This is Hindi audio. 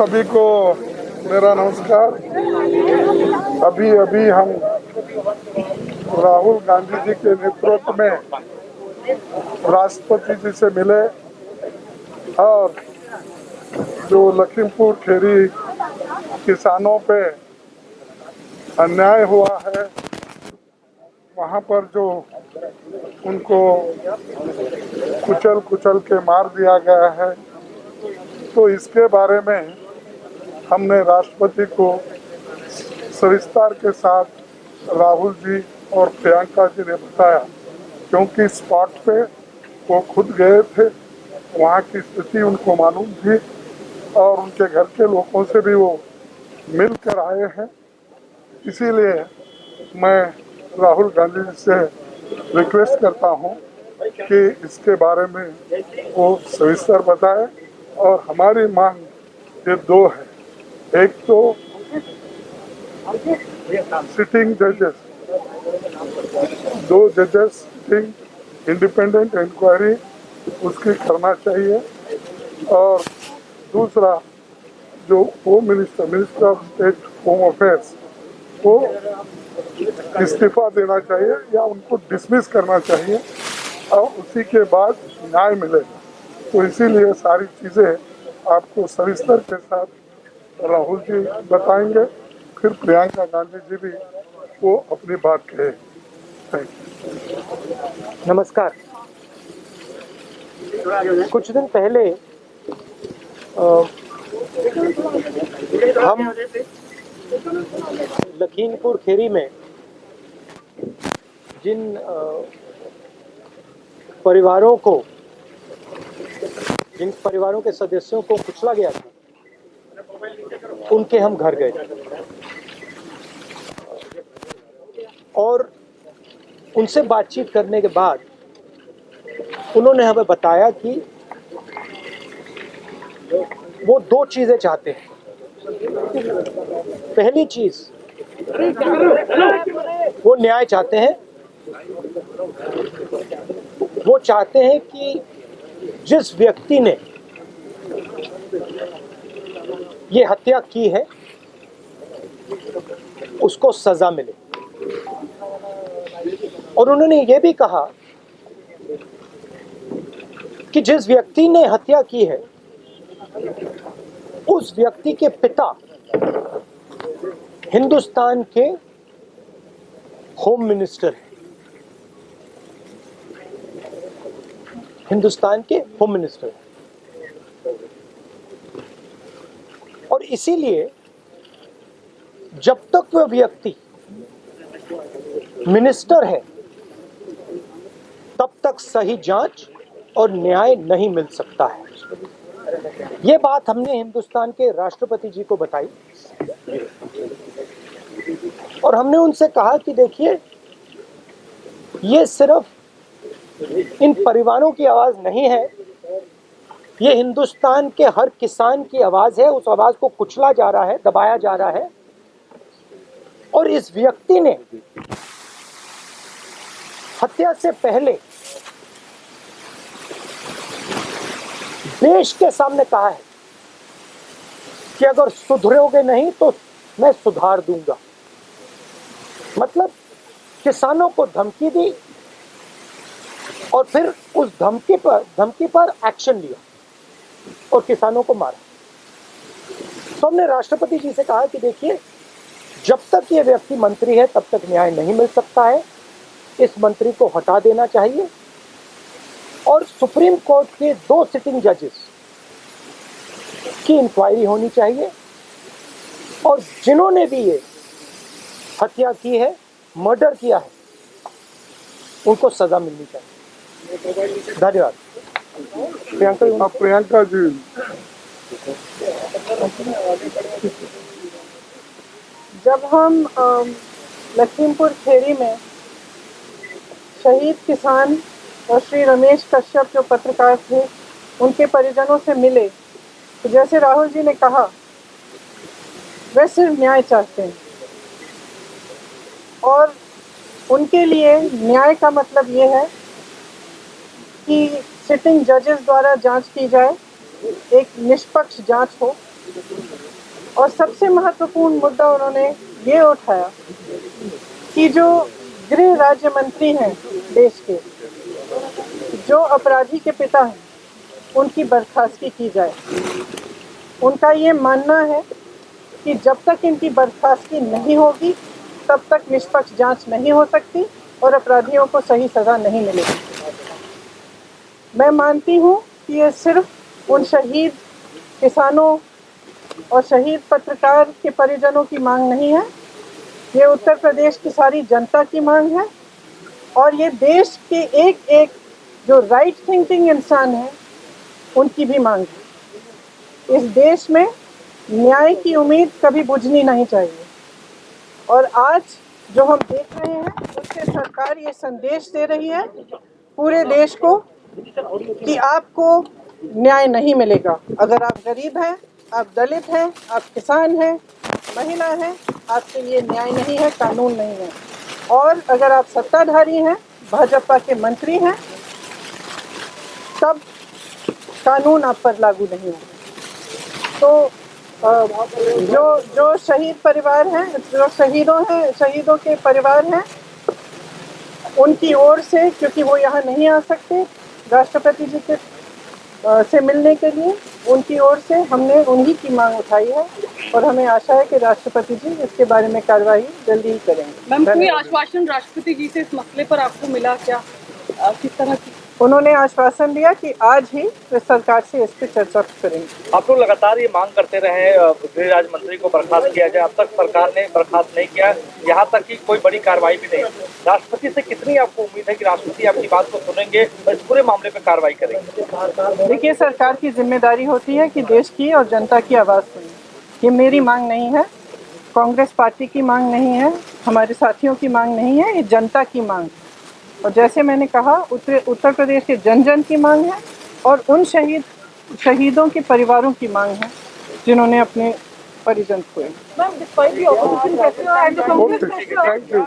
सभी को मेरा नमस्कार। अभी अभी हम राहुल गांधी जी के नेतृत्व में राष्ट्रपति जी से मिले और जो लखीमपुर खीरी किसानों पे अन्याय हुआ है, वहाँ पर जो उनको कुचल के मार दिया गया है, तो इसके बारे में हमने राष्ट्रपति को सविस्तार के साथ राहुल जी और प्रियंका जी ने बताया, क्योंकि स्पॉट पे वो खुद गए थे, वहाँ की स्थिति उनको मालूम थी और उनके घर के लोगों से भी वो मिल कर आए हैं। इसीलिए मैं राहुल गांधी जी से रिक्वेस्ट करता हूँ कि इसके बारे में वो सविस्तर बताए। और हमारी मांग ये दो है, एक तो सिटिंग जजेस, 2 जजेस सिटिंग इंडिपेंडेंट इंक्वायरी उसकी करना चाहिए, और दूसरा जो home minister of state home affairs को इस्तीफा देना चाहिए या उनको डिसमिस करना चाहिए और उसी के बाद न्याय मिलेगा। तो इसीलिए सारी चीज़ें आपको सविस्तर के साथ राहुल जी बताएंगे, फिर प्रियंका गांधी जी भी वो अपनी बात कहे। Thank you. नमस्कार। कुछ दिन पहले हम लखीमपुर खीरी में जिन परिवारों के सदस्यों को कुचला गया था, उनके हम घर गए और उनसे बातचीत करने के बाद उन्होंने हमें बताया कि वो 2 चीजें चाहते हैं। पहली चीज, वो न्याय चाहते हैं। वो चाहते हैं कि जिस व्यक्ति ने ये हत्या की है उसको सजा मिले, और उन्होंने ये भी कहा कि जिस व्यक्ति ने हत्या की है उस व्यक्ति के पिता हिंदुस्तान के होम मिनिस्टर हैं। हिंदुस्तान के होम मिनिस्टर हैं, और इसीलिए जब तक वह व्यक्ति मिनिस्टर है तब तक सही जांच और न्याय नहीं मिल सकता है। ये बात हमने हिंदुस्तान के राष्ट्रपति जी को बताई और हमने उनसे कहा कि देखिए, ये सिर्फ इन परिवारों की आवाज नहीं है, ये हिंदुस्तान के हर किसान की आवाज है। उस आवाज को कुचला जा रहा है, दबाया जा रहा है, और इस व्यक्ति ने हत्या से पहले देश के सामने कहा है कि अगर सुधरोगे नहीं तो मैं सुधार दूंगा। मतलब किसानों को धमकी दी और फिर उस धमकी पर एक्शन लिया और किसानों को मारा। तो हमने राष्ट्रपति जी से कहा कि देखिए, जब तक ये व्यक्ति मंत्री है तब तक न्याय नहीं मिल सकता है, इस मंत्री को हटा देना चाहिए, और सुप्रीम कोर्ट के 2 सिटिंग जजेस की इंक्वायरी होनी चाहिए, और जिन्होंने भी ये हत्या की है, मर्डर किया है, उनको सजा मिलनी चाहिए। धन्यवाद। प्रियंका जी। जब हम लखीमपुर खीरी में शहीद किसान और श्री रमेश कश्यप जो पत्रकार थे, उनके परिजनों से मिले, तो जैसे राहुल जी ने कहा, वे सिर्फ न्याय चाहते हैं, और उनके लिए न्याय का मतलब ये है कि सिटिंग जजेस द्वारा जांच की जाए, एक निष्पक्ष जांच हो, और सबसे महत्वपूर्ण मुद्दा उन्होंने ये उठाया कि जो गृह राज्य मंत्री हैं देश के, जो अपराधी के पिता हैं, उनकी बर्खास्तगी की जाए। उनका ये मानना है कि जब तक इनकी बर्खास्तगी नहीं होगी तब तक निष्पक्ष जांच नहीं हो सकती और अपराधियों को सही सज़ा नहीं मिलेगी। मैं मानती हूँ कि ये सिर्फ उन शहीद किसानों और शहीद पत्रकार के परिजनों की मांग नहीं है, ये उत्तर प्रदेश की सारी जनता की मांग है और ये देश के एक एक जो राइट थिंकिंग इंसान हैं उनकी भी मांग है। इस देश में न्याय की उम्मीद कभी बुझनी नहीं चाहिए और आज जो हम देख रहे हैं उससे सरकार ये संदेश दे रही है पूरे देश को कि आपको न्याय नहीं मिलेगा। अगर आप गरीब हैं, आप दलित हैं, आप किसान हैं, महिला हैं, आपके लिए न्याय नहीं है, कानून नहीं है। और अगर आप सत्ताधारी हैं, भाजपा के मंत्री हैं, तब कानून आप पर लागू नहीं होगा। तो जो शहीद परिवार हैं, जो शहीदों के परिवार हैं, उनकी ओर से, क्योंकि वो यहाँ नहीं आ सकते राष्ट्रपति जी के से मिलने के लिए, उनकी ओर से हमने उन्हीं की मांग उठाई है और हमें आशा है कि राष्ट्रपति जी इसके बारे में कार्रवाई जल्दी ही करेंगे। मैम, कोई आश्वासन राष्ट्रपति जी से इस मसले पर आपको मिला क्या? किस तरह की? उन्होंने आश्वासन दिया कि आज ही वे सरकार से इस पर चर्चा करेंगे। आप लोग लगातार ये मांग करते रहे गृह राज्य मंत्री को बर्खास्त किया जाए, अब तक सरकार ने बर्खास्त नहीं किया, यहाँ तक कि कोई बड़ी कार्रवाई भी नहीं। राष्ट्रपति से कितनी आपको उम्मीद है कि राष्ट्रपति आपकी बात को सुनेंगे और इस पूरे मामले पर कार्रवाई करेंगे? देखिए, सरकार की जिम्मेदारी होती है कि देश की और जनता की आवाज़ सुने। ये मेरी मांग नहीं है, कांग्रेस पार्टी की मांग नहीं है, हमारे साथियों की मांग नहीं है, ये जनता की मांग है। और जैसे मैंने कहा, उत्तर प्रदेश के जन जन की मांग है और उन शहीदों के परिवारों की मांग है जिन्होंने अपने परिजन खोए। Ma'am, despite the opposition, thank you.